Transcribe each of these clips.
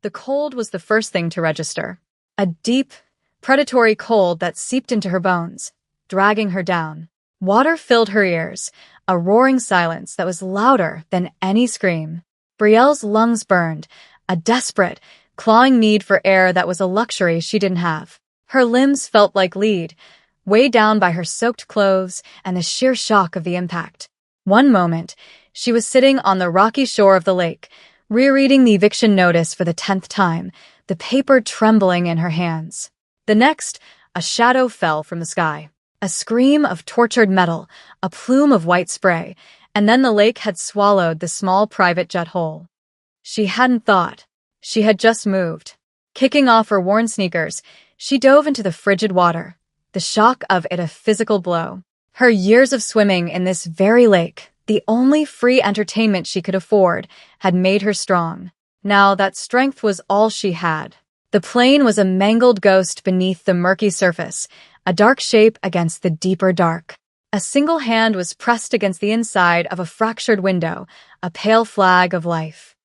The cold was the first thing to register. A deep, predatory cold that seeped into her bones, dragging her down. Water filled her ears, a roaring silence that was louder than any scream. Brielle's lungs burned, a desperate, clawing need for air that was a luxury she didn't have. Her limbs felt like lead, weighed down by her soaked clothes and the sheer shock of the impact. One moment, she was sitting on the rocky shore of the lake, rereading the eviction notice for the 10th time, the paper trembling in her hands. The next, a shadow fell from the sky. A scream of tortured metal, a plume of white spray, and then the lake had swallowed the small private jet hole. She hadn't thought. She had just moved. Kicking off her worn sneakers, she dove into the frigid water, the shock of it a physical blow. Her years of swimming in this very lake, the only free entertainment she could afford, had made her strong. Now that strength was all she had. The plane was a mangled ghost beneath the murky surface, a dark shape against the deeper dark. A single hand was pressed against the inside of a fractured window, a pale flag of life.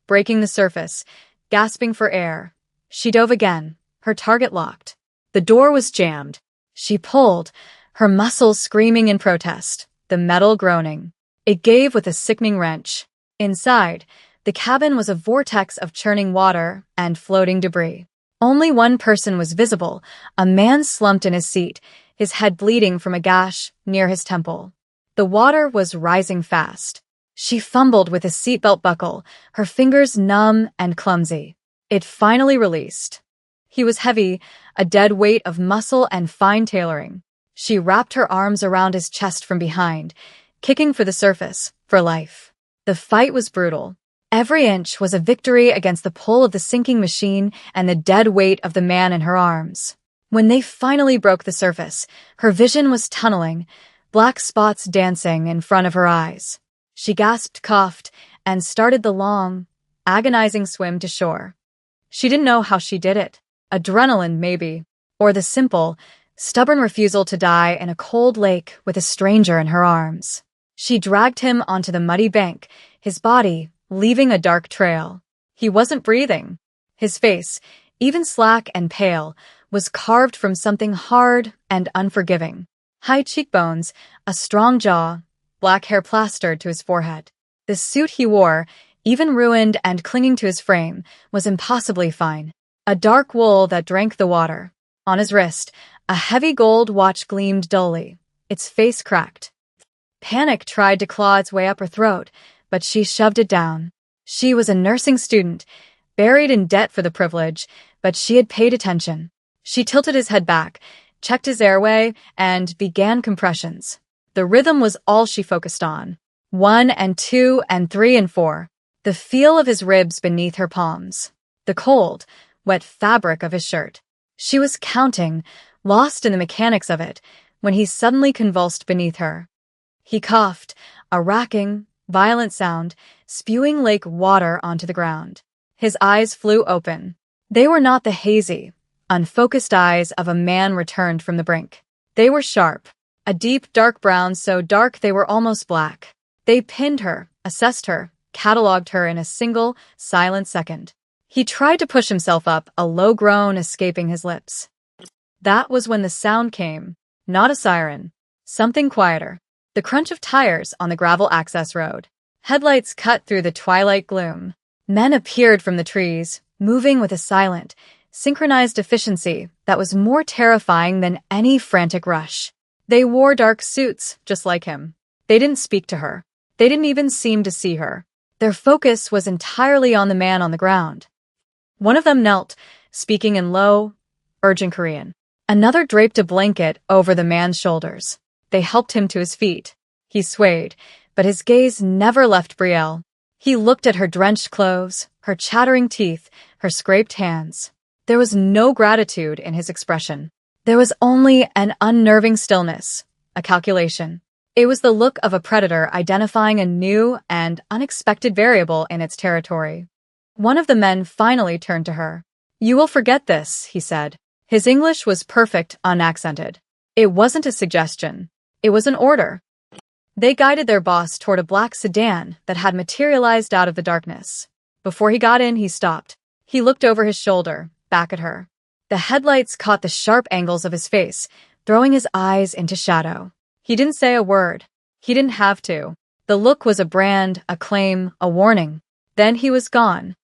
Breaking the surface, gasping for air, she dove again, her target locked. The door was jammed. She pulled, her muscles screaming in protest, the metal groaning. It gave with a sickening wrench. Inside, the cabin was a vortex of churning water and floating debris. Only one person was visible, a man slumped in his seat, his head bleeding from a gash near his temple. The water was rising fast. She fumbled with a seatbelt buckle, her fingers numb and clumsy. It finally released. He was heavy, a dead weight of muscle and fine tailoring. She wrapped her arms around his chest from behind, kicking for the surface, for life. The fight was brutal. Every inch was a victory against the pull of the sinking machine and the dead weight of the man in her arms. When they finally broke the surface, her vision was tunneling, black spots dancing in front of her eyes. She gasped, coughed, and started the long, agonizing swim to shore. She didn't know how she did it. Adrenaline, maybe. Or the simple, stubborn refusal to die in a cold lake with a stranger in her arms. She dragged him onto the muddy bank, his body leaving a dark trail. He wasn't breathing. His face, even slack and pale, was carved from something hard and unforgiving. High cheekbones, a strong jaw, black hair plastered to his forehead. The suit he wore, even ruined and clinging to his frame, was impossibly fine. A dark wool that drank the water. On his wrist, a heavy gold watch gleamed dully, its face cracked. Panic tried to claw its way up her throat, but she shoved it down. She was a nursing student, buried in debt for the privilege, but she had paid attention. She tilted his head back, checked his airway, and began compressions. The rhythm was all she focused on. 1 and 2 and 3 and 4. The feel of his ribs beneath her palms. The cold, wet fabric of his shirt. She was counting, lost in the mechanics of it, when he suddenly convulsed beneath her. He coughed, a racking, violent sound, spewing lake water onto the ground. His eyes flew open. They were not the hazy, unfocused eyes of a man returned from the brink. They were sharp, a deep, dark brown so dark they were almost black. They pinned her, assessed her, catalogued her in a single, silent second. He tried to push himself up, a low groan escaping his lips. That was when the sound came, not a siren, something quieter. The crunch of tires on the gravel access road. Headlights cut through the twilight gloom. Men appeared from the trees, moving with a silent, synchronized efficiency that was more terrifying than any frantic rush. They wore dark suits, just like him. They didn't speak to her. They didn't even seem to see her. Their focus was entirely on the man on the ground. One of them knelt, speaking in low, urgent Korean. Another draped a blanket over the man's shoulders. They helped him to his feet. He swayed, but his gaze never left Brielle. He looked at her drenched clothes, her chattering teeth, her scraped hands. There was no gratitude in his expression. There was only an unnerving stillness, a calculation. It was the look of a predator identifying a new and unexpected variable in its territory. One of the men finally turned to her. "You will forget this," he said. His English was perfect, unaccented. It wasn't a suggestion. It was an order. They guided their boss toward a black sedan that had materialized out of the darkness. Before he got in, he stopped. He looked over his shoulder, back at her. The headlights caught the sharp angles of his face, throwing his eyes into shadow. He didn't say a word. He didn't have to. The look was a brand, a claim, a warning. Then he was gone.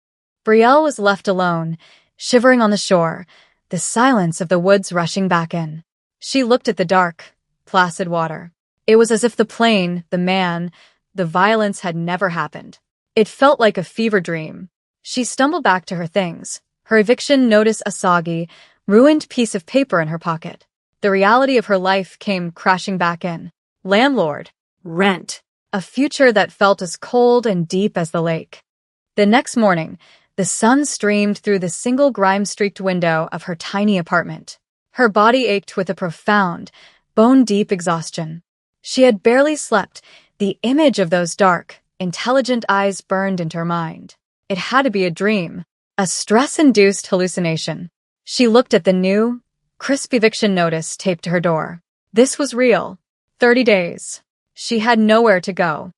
Brielle was left alone, shivering on the shore, the silence of the woods rushing back in. She looked at the dark, placid water. It was as if the plane, the man, the violence had never happened. It felt like a fever dream. She stumbled back to her things, her eviction notice a soggy, ruined piece of paper in her pocket. The reality of her life came crashing back in. Landlord. Rent. A future that felt as cold and deep as the lake. The next morning, the sun streamed through the single grime-streaked window of her tiny apartment. Her body ached with a profound, bone-deep exhaustion. She had barely slept. The image of those dark, intelligent eyes burned into her mind. It had to be a dream, a stress-induced hallucination. She looked at the new, crisp eviction notice taped to her door. This was real. 30 days. She had nowhere to go.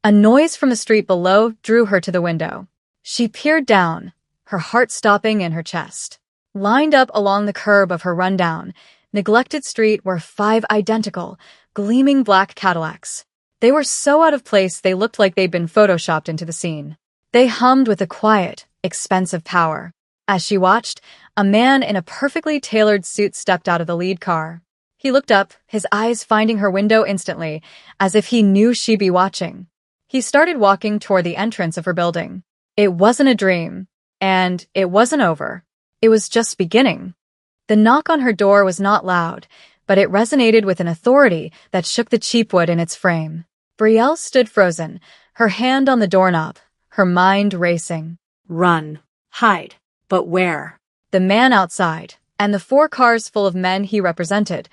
A noise from the street below drew her to the window. She peered down, her heart stopping in her chest. Lined up along the curb of her rundown, neglected street were 5 identical, gleaming black Cadillacs. They were so out of place they looked like they'd been photoshopped into the scene. They hummed with a quiet, expensive power. As she watched, a man in a perfectly tailored suit stepped out of the lead car. He looked up, his eyes finding her window instantly, as if he knew she'd be watching. He started walking toward the entrance of her building. It wasn't a dream, and it wasn't over. It was just beginning. The knock on her door was not loud, but it resonated with an authority that shook the cheap wood in its frame. Brielle stood frozen, her hand on the doorknob, her mind racing. Run. Hide. But where? The man outside, and the 4 cars full of men he represented,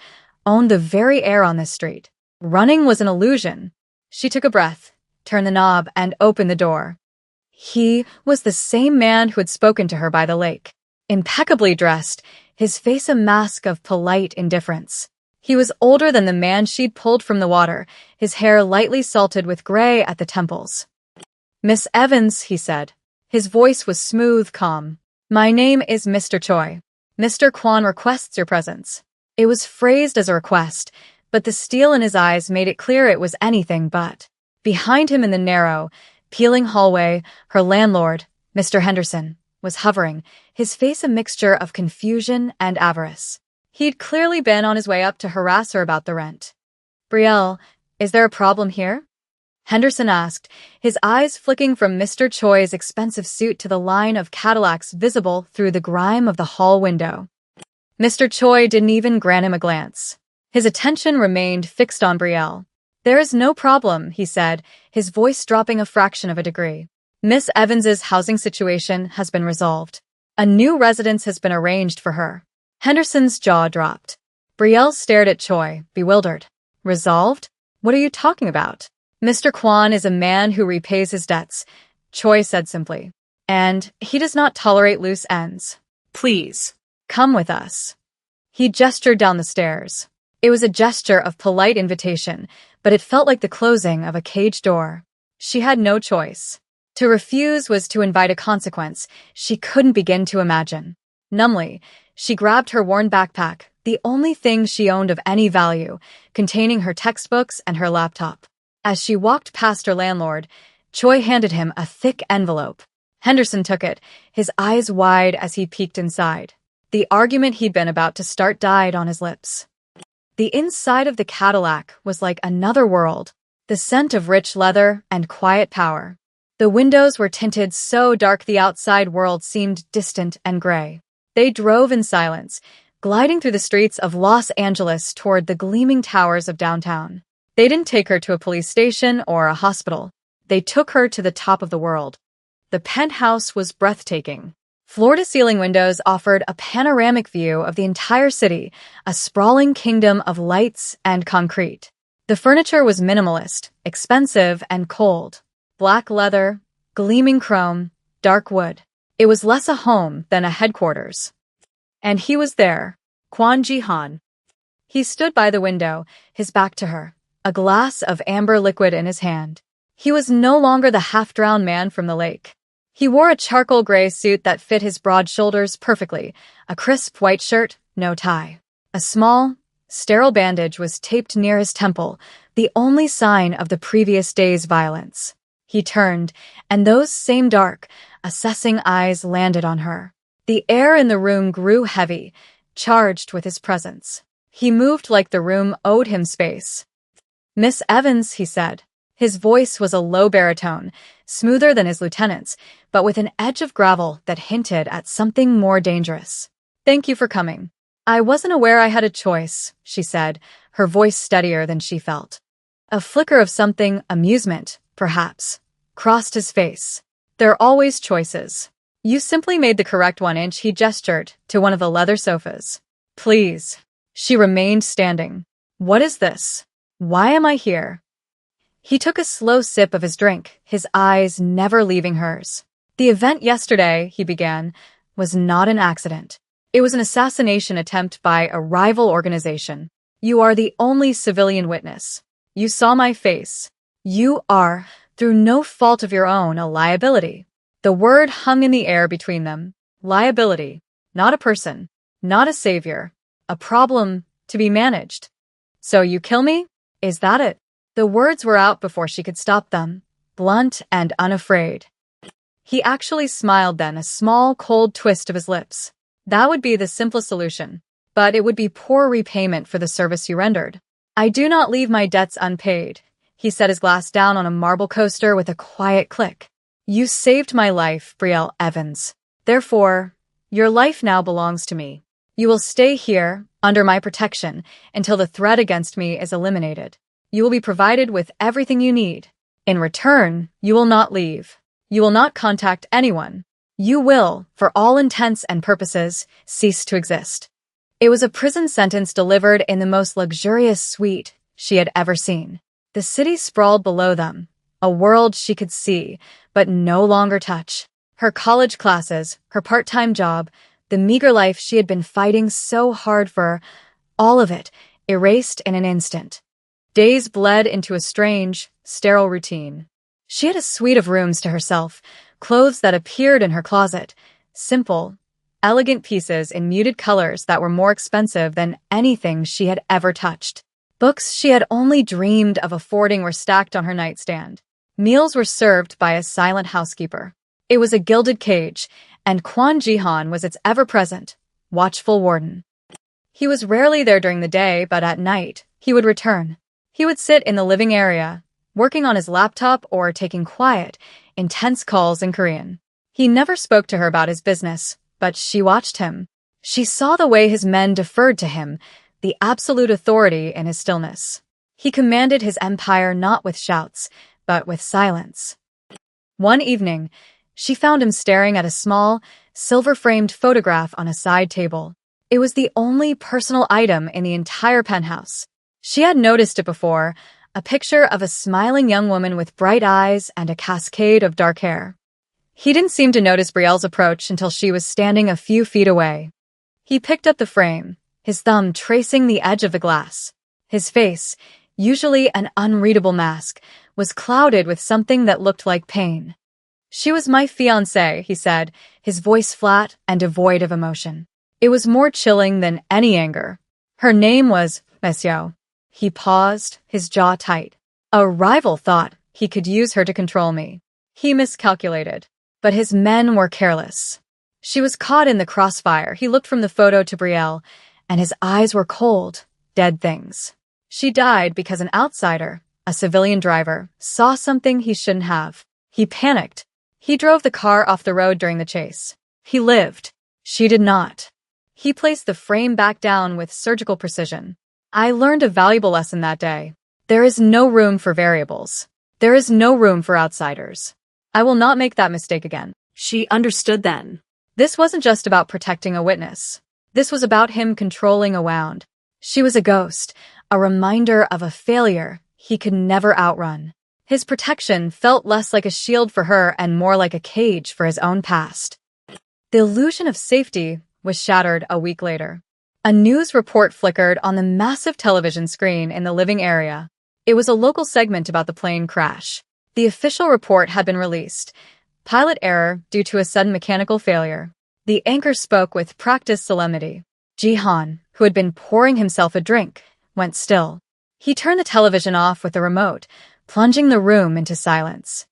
owned the very air on this street. Running was an illusion. She took a breath, turned the knob, and opened the door. He was the same man who had spoken to her by the lake. Impeccably dressed, his face a mask of polite indifference. He was older than the man she'd pulled from the water, his hair lightly salted with gray at the temples. "Miss Evans," he said. His voice was smooth, calm. "My name is Mr. Choi. Mr. Kwon requests your presence." It was phrased as a request, but the steel in his eyes made it clear it was anything but. Behind him in the narrow, peeling hallway, her landlord, Mr. Henderson, was hovering, his face a mixture of confusion and avarice. He'd clearly been on his way up to harass her about the rent. "Brielle, is there a problem here?" Henderson asked, his eyes flicking from Mr. Choi's expensive suit to the line of Cadillacs visible through the grime of the hall window. Mr. Choi didn't even grant him a glance. His attention remained fixed on Brielle. "There is no problem," he said, his voice dropping a fraction of a degree. "Miss Evans's housing situation has been resolved. A new residence has been arranged for her." Henderson's jaw dropped. Brielle stared at Choi, bewildered. "Resolved? What are you talking about?" "Mr. Kwon is a man who repays his debts," Choi said simply. "And he does not tolerate loose ends. Please, come with us." He gestured down the stairs. It was a gesture of polite invitation, but it felt like the closing of a cage door. She had no choice. To refuse was to invite a consequence she couldn't begin to imagine. Numbly, she grabbed her worn backpack, the only thing she owned of any value, containing her textbooks and her laptop. As she walked past her landlord, Choi handed him a thick envelope. Henderson took it, his eyes wide as he peeked inside. The argument he'd been about to start died on his lips. The inside of the Cadillac was like another world, the scent of rich leather and quiet power. The windows were tinted so dark the outside world seemed distant and gray. They drove in silence, gliding through the streets of Los Angeles toward the gleaming towers of downtown. They didn't take her to a police station or a hospital. They took her to the top of the world. The penthouse was breathtaking. Floor-to-ceiling windows offered a panoramic view of the entire city, a sprawling kingdom of lights and concrete. The furniture was minimalist, expensive, and cold. Black leather, gleaming chrome, dark wood. It was less a home than a headquarters. And he was there, Kwon Ji-han. He stood by the window, his back to her, a glass of amber liquid in his hand. He was no longer the half-drowned man from the lake. He wore a charcoal gray suit that fit his broad shoulders perfectly, a crisp white shirt, no tie. A small, sterile bandage was taped near his temple, the only sign of the previous day's violence. He turned, and those same dark, assessing eyes landed on her. The air in the room grew heavy, charged with his presence. He moved like the room owed him space. "Miss Evans," he said. His voice was a low baritone, smoother than his lieutenant's, but with an edge of gravel that hinted at something more dangerous. "Thank you for coming. I wasn't aware I had a choice," she said, her voice steadier than she felt. A flicker of something, amusement, perhaps, crossed his face. "There are always choices. You simply made the correct one." He gestured to one of the leather sofas. "Please." She remained standing. "What is this? Why am I here?" He took a slow sip of his drink, his eyes never leaving hers. "The event yesterday," he began, "was not an accident. It was an assassination attempt by a rival organization. You are the only civilian witness. You saw my face. You are, through no fault of your own, a liability." The word hung in the air between them. Liability. Not a person. Not a savior. A problem to be managed. "So you kill me? Is that it?" The words were out before she could stop them, blunt and unafraid. He actually smiled then, a small, cold twist of his lips. "That would be the simplest solution, but it would be poor repayment for the service you rendered." "I do not leave my debts unpaid." He set his glass down on a marble coaster with a quiet click. "You saved my life, Brielle Evans. Therefore, your life now belongs to me. You will stay here, under my protection, until the threat against me is eliminated. You will be provided with everything you need. In return, you will not leave. You will not contact anyone. You will, for all intents and purposes, cease to exist." It was a prison sentence delivered in the most luxurious suite she had ever seen. The city sprawled below them, a world she could see, but no longer touch. Her college classes, her part-time job, the meager life she had been fighting so hard for, all of it erased in an instant. Days bled into a strange, sterile routine. She had a suite of rooms to herself, clothes that appeared in her closet, simple, elegant pieces in muted colors that were more expensive than anything she had ever touched. Books she had only dreamed of affording were stacked on her nightstand. Meals were served by a silent housekeeper. It was a gilded cage, and Quan Jihan was its ever-present, watchful warden. He was rarely there during the day, but at night, he would return. He would sit in the living area, working on his laptop or taking quiet, intense calls in Korean. He never spoke to her about his business, but she watched him. She saw the way his men deferred to him, the absolute authority in his stillness. He commanded his empire not with shouts, but with silence. One evening, she found him staring at a small, silver-framed photograph on a side table. It was the only personal item in the entire penthouse. She had noticed it before, a picture of a smiling young woman with bright eyes and a cascade of dark hair. He didn't seem to notice Brielle's approach until she was standing a few feet away. He picked up the frame, his thumb tracing the edge of the glass. His face, usually an unreadable mask, was clouded with something that looked like pain. "She was my fiancée," he said, his voice flat and devoid of emotion. It was more chilling than any anger. "Her name was Monsieur." He paused, his jaw tight. A rival thought he could use her to control me. He miscalculated. But his men were careless. She was caught in the crossfire. He looked from the photo to Brielle, and his eyes were cold, dead things. She died because an outsider, a civilian driver, saw something he shouldn't have. He panicked. He drove the car off the road during the chase. He lived. She did not. He placed the frame back down with surgical precision. I learned a valuable lesson that day. There is no room for variables. There is no room for outsiders. I will not make that mistake again. She understood then. This wasn't just about protecting a witness. This was about him controlling a wound. She was a ghost, a reminder of a failure he could never outrun. His protection felt less like a shield for her and more like a cage for his own past. The illusion of safety was shattered a week later. A news report flickered on the massive television screen in the living area. It was a local segment about the plane crash. The official report had been released. Pilot error due to a sudden mechanical failure. The anchor spoke with practiced solemnity. Jihan, who had been pouring himself a drink, went still. He turned the television off with a remote, plunging the room into silence.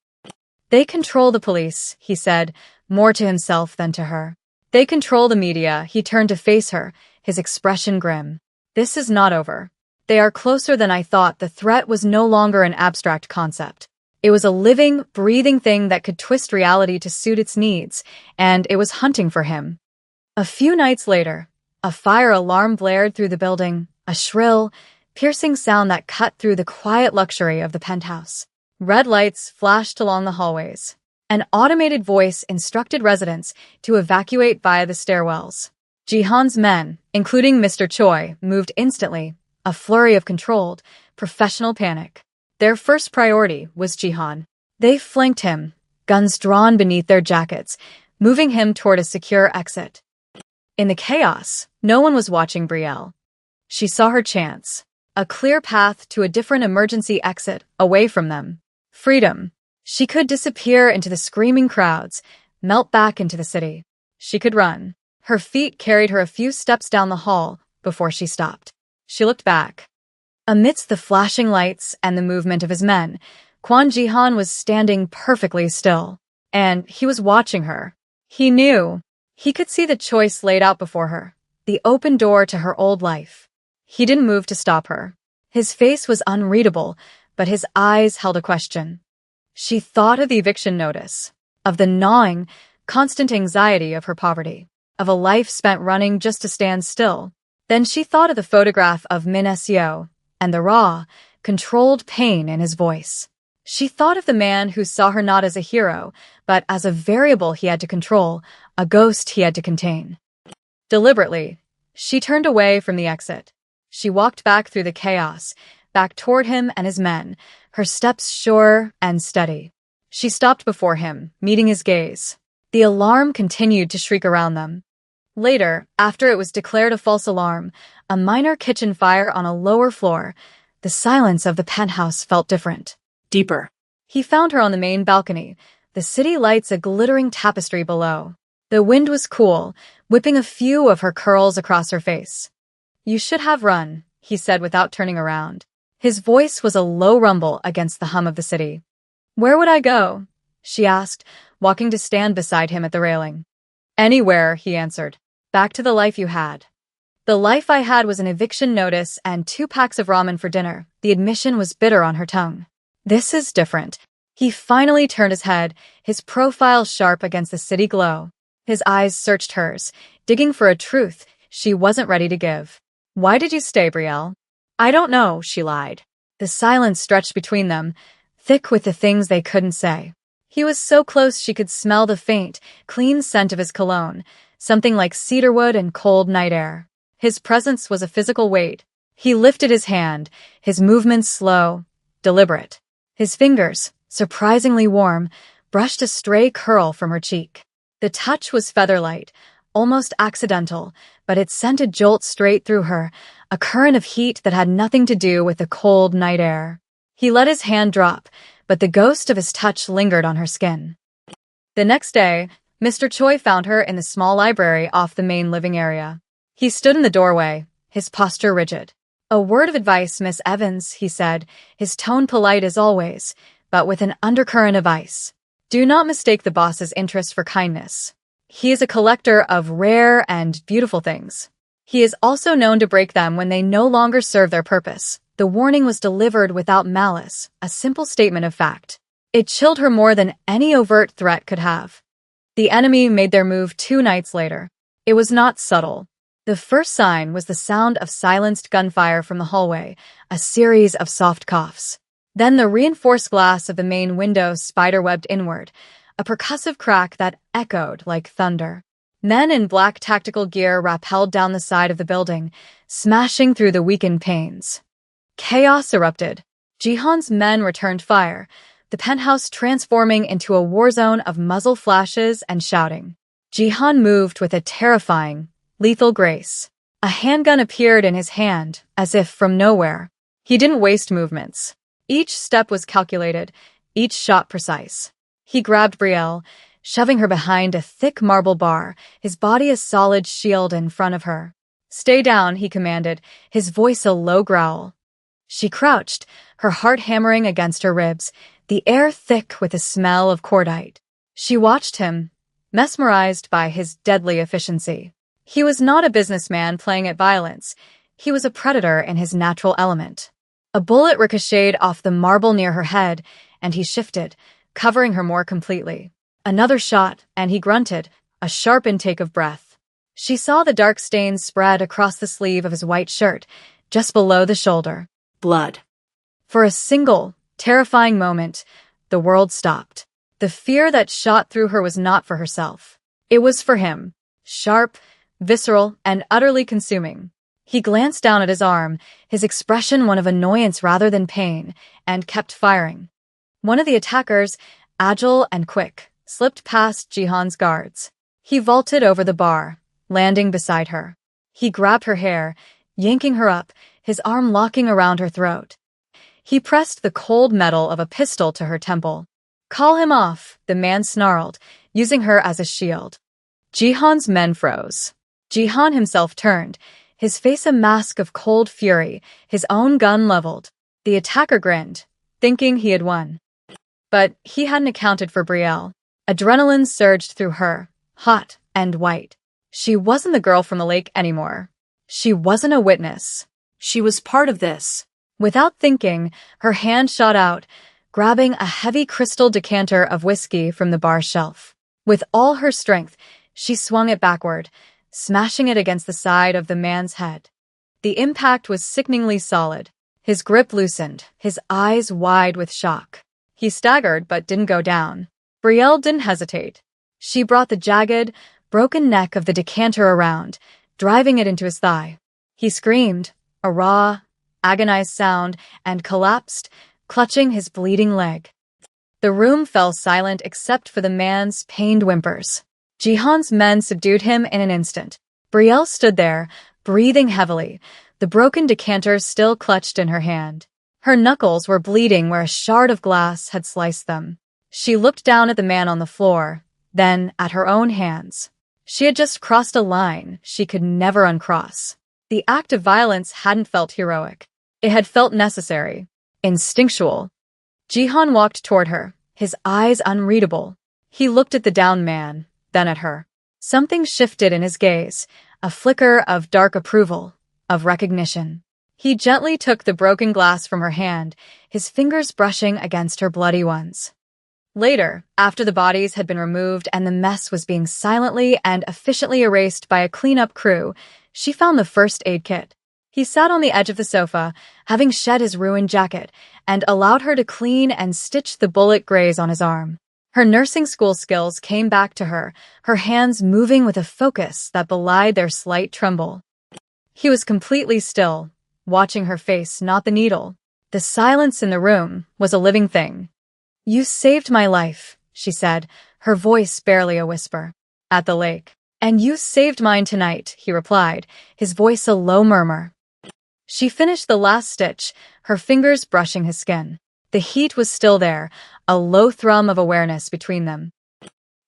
They control the police, he said, more to himself than to her. They control the media. He turned to face her, his expression grim. This is not over. They are closer than I thought. The threat was no longer an abstract concept. It was a living, breathing thing that could twist reality to suit its needs, and it was hunting for him. A few nights later, a fire alarm blared through the building, a shrill, piercing sound that cut through the quiet luxury of the penthouse. Red lights flashed along the hallways. An automated voice instructed residents to evacuate via the stairwells. Jihan's men, including Mr. Choi, moved instantly, a flurry of controlled, professional panic. Their first priority was Jihan. They flanked him, guns drawn beneath their jackets, moving him toward a secure exit. In the chaos, no one was watching Brielle. She saw her chance. A clear path to a different emergency exit, away from them. Freedom. She could disappear into the screaming crowds, melt back into the city. She could run. Her feet carried her a few steps down the hall before she stopped. She looked back. Amidst the flashing lights and the movement of his men, Kwon Jihan was standing perfectly still. And he was watching her. He knew. He could see the choice laid out before her, the open door to her old life. He didn't move to stop her. His face was unreadable, but his eyes held a question. She thought of the eviction notice, of the gnawing, constant anxiety of her poverty, of a life spent running just to stand still. Then she thought of the photograph of Min Seo and the raw, controlled pain in his voice. She thought of the man who saw her not as a hero, but as a variable he had to control, a ghost he had to contain. Deliberately, she turned away from the exit. She walked back through the chaos, back toward him and his men, her steps sure and steady. She stopped before him, meeting his gaze. The alarm continued to shriek around them. Later, after it was declared a false alarm, a minor kitchen fire on a lower floor, the silence of the penthouse felt different. Deeper. He found her on the main balcony, the city lights a glittering tapestry below. The wind was cool, whipping a few of her curls across her face. You should have run, he said without turning around. His voice was a low rumble against the hum of the city. Where would I go? She asked, walking to stand beside him at the railing. Anywhere, he answered. Back to the life you had. The life I had was an eviction notice and 2 packs of ramen for dinner. The admission was bitter on her tongue. This is different. He finally turned his head, his profile sharp against the city glow. His eyes searched hers, digging for a truth she wasn't ready to give. Why did you stay, Brielle? I don't know, she lied. The silence stretched between them, thick with the things they couldn't say. He was so close she could smell the faint, clean scent of his cologne, something like cedarwood and cold night air. His presence was a physical weight. He lifted his hand, his movements slow, deliberate. His fingers, surprisingly warm, brushed a stray curl from her cheek. The touch was feather-light, almost accidental, but it sent a jolt straight through her, a current of heat that had nothing to do with the cold night air. He let his hand drop, but the ghost of his touch lingered on her skin. The next day, Mr. Choi found her in the small library off the main living area. He stood in the doorway, his posture rigid. A word of advice, Miss Evans, he said, his tone polite as always, but with an undercurrent of ice. Do not mistake the boss's interest for kindness. He is a collector of rare and beautiful things. He is also known to break them when they no longer serve their purpose. The warning was delivered without malice, a simple statement of fact. It chilled her more than any overt threat could have. The enemy made their move 2 nights later. It was not subtle. The first sign was the sound of silenced gunfire from the hallway, a series of soft coughs. Then the reinforced glass of the main window spiderwebbed inward, a percussive crack that echoed like thunder. Men in black tactical gear rappelled down the side of the building, smashing through the weakened panes. Chaos erupted. Jihan's men returned fire, the penthouse transforming into a war zone of muzzle flashes and shouting. Jihan moved with a terrifying, lethal grace. A handgun appeared in his hand, as if from nowhere. He didn't waste movements. Each step was calculated, each shot precise. He grabbed Brielle, shoving her behind a thick marble bar, his body a solid shield in front of her. "Stay down," he commanded, his voice a low growl. She crouched, her heart hammering against her ribs, the air thick with the smell of cordite. She watched him, mesmerized by his deadly efficiency. He was not a businessman playing at violence. He was a predator in his natural element. A bullet ricocheted off the marble near her head, and he shifted, covering her more completely. Another shot, and he grunted, a sharp intake of breath. She saw the dark stains spread across the sleeve of his white shirt, just below the shoulder. Blood. For a single, terrifying moment, the world stopped. The fear that shot through her was not for herself. It was for him. Sharp, visceral, and utterly consuming. He glanced down at his arm, his expression one of annoyance rather than pain, and kept firing. One of the attackers, agile and quick, slipped past Jihan's guards. He vaulted over the bar, landing beside her. He grabbed her hair, yanking her up, his arm locking around her throat. He pressed the cold metal of a pistol to her temple. "Call him off," the man snarled, using her as a shield. Jihan's men froze. Jihan himself turned, his face a mask of cold fury, his own gun leveled. The attacker grinned, thinking he had won. But he hadn't accounted for Brielle. Adrenaline surged through her, hot and white. She wasn't the girl from the lake anymore. She wasn't a witness. She was part of this. Without thinking, her hand shot out, grabbing a heavy crystal decanter of whiskey from the bar shelf. With all her strength, she swung it backward, smashing it against the side of the man's head. The impact was sickeningly solid. His grip loosened, his eyes wide with shock. He staggered but didn't go down. Brielle didn't hesitate. She brought the jagged, broken neck of the decanter around, driving it into his thigh. He screamed, a raw, agonized sound, and collapsed, clutching his bleeding leg. The room fell silent except for the man's pained whimpers. Jihan's men subdued him in an instant. Brielle stood there, breathing heavily, the broken decanter still clutched in her hand. Her knuckles were bleeding where a shard of glass had sliced them. She looked down at the man on the floor, then at her own hands. She had just crossed a line she could never uncross. The act of violence hadn't felt heroic. It had felt necessary, instinctual. Jihan walked toward her, his eyes unreadable. He looked at the downed man, then at her. Something shifted in his gaze, a flicker of dark approval, of recognition. He gently took the broken glass from her hand, his fingers brushing against her bloody ones. Later, after the bodies had been removed and the mess was being silently and efficiently erased by a cleanup crew, she found the first aid kit. He sat on the edge of the sofa, having shed his ruined jacket, and allowed her to clean and stitch the bullet graze on his arm. Her nursing school skills came back to her, her hands moving with a focus that belied their slight tremble. He was completely still, watching her face, not the needle. The silence in the room was a living thing. "You saved my life," she said, her voice barely a whisper. "At the lake. And you saved mine tonight," he replied, his voice a low murmur. She finished the last stitch, her fingers brushing his skin. The heat was still there, a low thrum of awareness between them.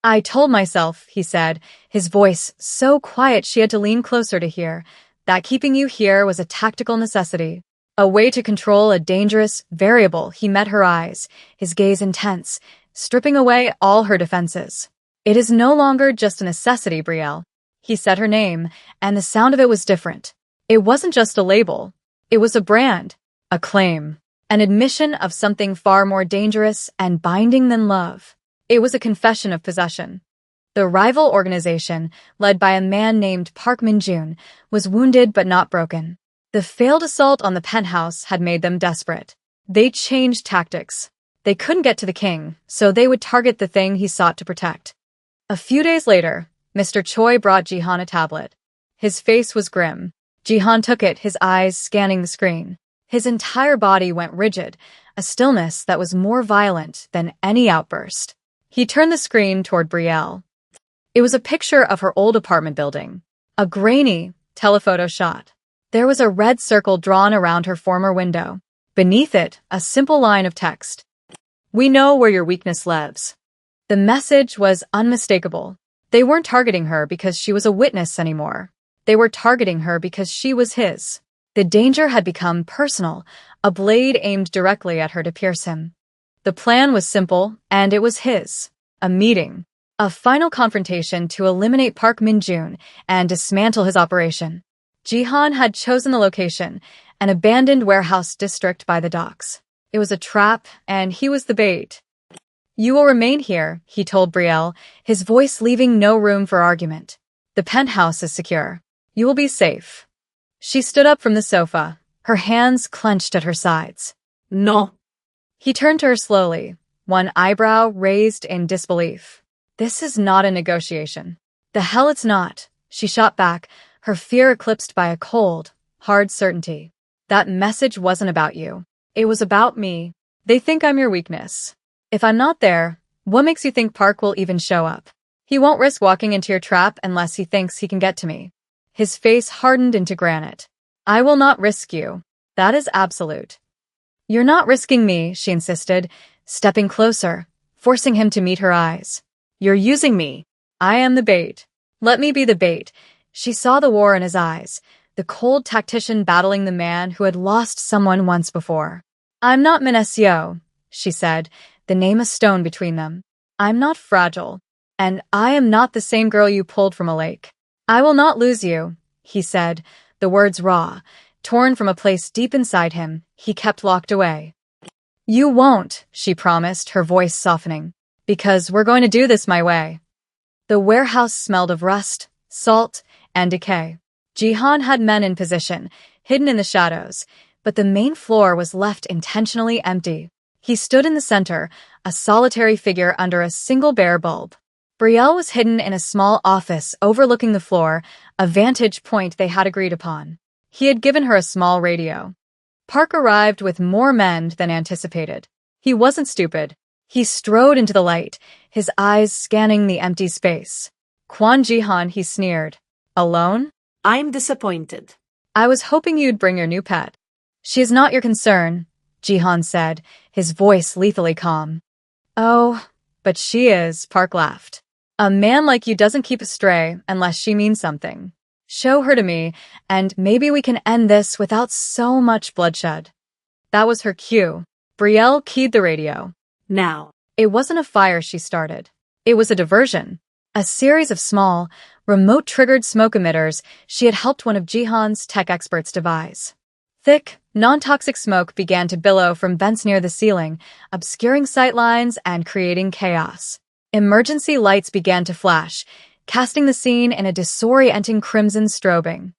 "I told myself," he said, his voice so quiet she had to lean closer to hear, "that keeping you here was a tactical necessity. A way to control a dangerous variable." He met her eyes, his gaze intense, stripping away all her defenses. "It is no longer just a necessity, Brielle." He said her name, and the sound of it was different. It wasn't just a label. It was a brand, a claim, an admission of something far more dangerous and binding than love. It was a confession of possession. The rival organization, led by a man named Park Min-jun, was wounded but not broken. The failed assault on the penthouse had made them desperate. They changed tactics. They couldn't get to the king, so they would target the thing he sought to protect. A few days later, Mr. Choi brought Jihan a tablet. His face was grim. Jihan took it, his eyes scanning the screen. His entire body went rigid, a stillness that was more violent than any outburst. He turned the screen toward Brielle. It was a picture of her old apartment building. A grainy telephoto shot. There was a red circle drawn around her former window. Beneath it, a simple line of text. "We know where your weakness lives." The message was unmistakable. They weren't targeting her because she was a witness anymore. They were targeting her because she was his. The danger had become personal, a blade aimed directly at her to pierce him. The plan was simple, and it was his. A meeting. A final confrontation to eliminate Park Min-joon and dismantle his operation. Jihan had chosen the location, an abandoned warehouse district by the docks. It was a trap, and he was the bait. "You will remain here," he told Brielle, his voice leaving no room for argument. "The penthouse is secure. You will be safe." She stood up from the sofa, her hands clenched at her sides. No. He turned to her slowly, one eyebrow raised in disbelief. "This is not a negotiation." "The hell it's not," she shot back, her fear eclipsed by a cold, hard certainty. "That message wasn't about you. It was about me. They think I'm your weakness. If I'm not there, what makes you think Park will even show up? He won't risk walking into your trap unless he thinks he can get to me." His face hardened into granite. "I will not risk you. That is absolute." "You're not risking me," she insisted, stepping closer, forcing him to meet her eyes. "You're using me. I am the bait. Let me be the bait." She saw the war in his eyes, the cold tactician battling the man who had lost someone once before. "I'm not Minessio," she said, the name a stone between them. "I'm not fragile, and I am not the same girl you pulled from a lake." "I will not lose you," he said, the words raw, torn from a place deep inside him he kept locked away. "You won't," she promised, her voice softening, "because we're going to do this my way." The warehouse smelled of rust, salt, and decay. Jihan had men in position, hidden in the shadows, but the main floor was left intentionally empty. He stood in the center, a solitary figure under a single bare bulb. Brielle was hidden in a small office overlooking the floor, a vantage point they had agreed upon. He had given her a small radio. Park arrived with more men than anticipated. He wasn't stupid. He strode into the light, his eyes scanning the empty space. "Kwon Jihan," he sneered. "Alone?" I'm disappointed. "I was hoping you'd bring your new pet." "She is not your concern," Jihan said, his voice lethally calm. "Oh, but she is," Park laughed. "A man like you doesn't keep a stray unless she means something. Show her to me, and maybe we can end this without so much bloodshed." That was her cue. Brielle keyed the radio. Now. It wasn't a fire she started. It was a diversion. A series of small, remote-triggered smoke emitters she had helped one of Jihan's tech experts devise. Thick, non-toxic smoke began to billow from vents near the ceiling, obscuring sightlines and creating chaos. Emergency lights began to flash, casting the scene in a disorienting crimson strobing.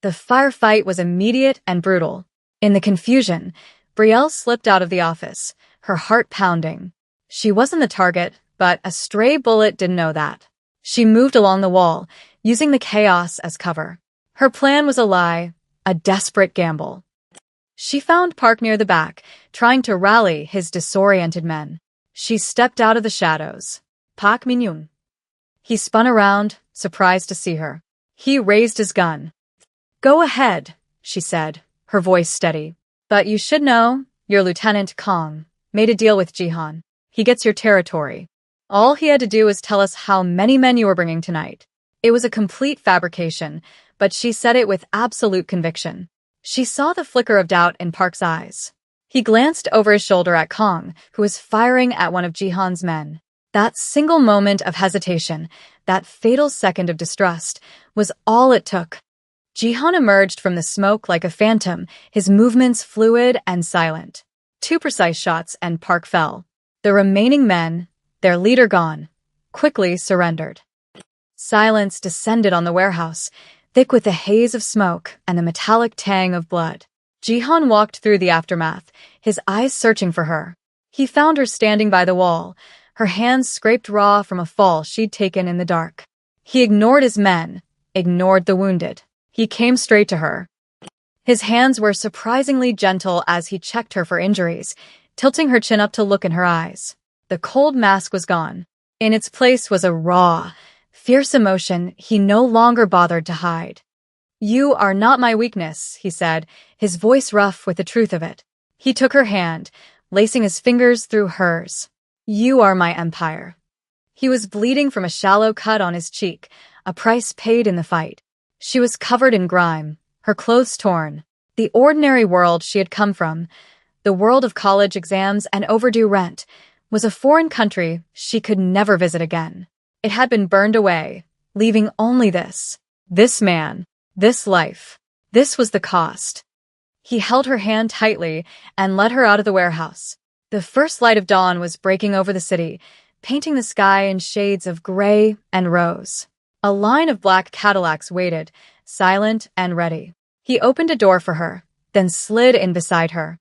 The firefight was immediate and brutal. In the confusion, Brielle slipped out of the office, her heart pounding. She wasn't the target, but a stray bullet didn't know that. She moved along the wall, using the chaos as cover. Her plan was a lie, a desperate gamble. She found Park near the back, trying to rally his disoriented men. She stepped out of the shadows. "Park Min-yoon." He spun around, surprised to see her. He raised his gun. "Go ahead," she said, her voice steady. "But you should know, your Lieutenant Kong made a deal with Jihan. He gets your territory. All he had to do was tell us how many men you were bringing tonight." It was a complete fabrication, but she said it with absolute conviction. She saw the flicker of doubt in Park's eyes. He glanced over his shoulder at Kong, who was firing at one of Jihan's men. That single moment of hesitation, that fatal second of distrust, was all it took. Jihan emerged from the smoke like a phantom, his movements fluid and silent. 2 precise shots and Park fell. The remaining men, their leader gone, quickly surrendered. Silence descended on the warehouse, thick with the haze of smoke and the metallic tang of blood. Jihan walked through the aftermath, his eyes searching for her. He found her standing by the wall, her hands scraped raw from a fall she'd taken in the dark. He ignored his men, ignored the wounded. He came straight to her. His hands were surprisingly gentle as he checked her for injuries, tilting her chin up to look in her eyes. The cold mask was gone. In its place was a raw, fierce emotion he no longer bothered to hide. "You are not my weakness," he said, his voice rough with the truth of it. He took her hand, lacing his fingers through hers. "You are my empire." He was bleeding from a shallow cut on his cheek, a price paid in the fight. She was covered in grime, her clothes torn. The ordinary world she had come from, the world of college exams and overdue rent, was a foreign country she could never visit again. It had been burned away, leaving only this man, this life. This was the cost. He held her hand tightly and led her out of the warehouse. The first light of dawn was breaking over the city, painting the sky in shades of gray and rose. A line of black Cadillacs waited, silent and ready. He opened a door for her, then slid in beside her.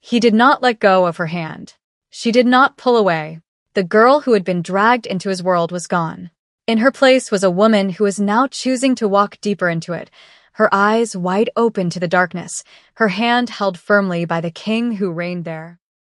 He did not let go of her hand. She did not pull away. The girl who had been dragged into his world was gone. In her place was a woman who was now choosing to walk deeper into it, her eyes wide open to the darkness, her hand held firmly by the king who reigned there.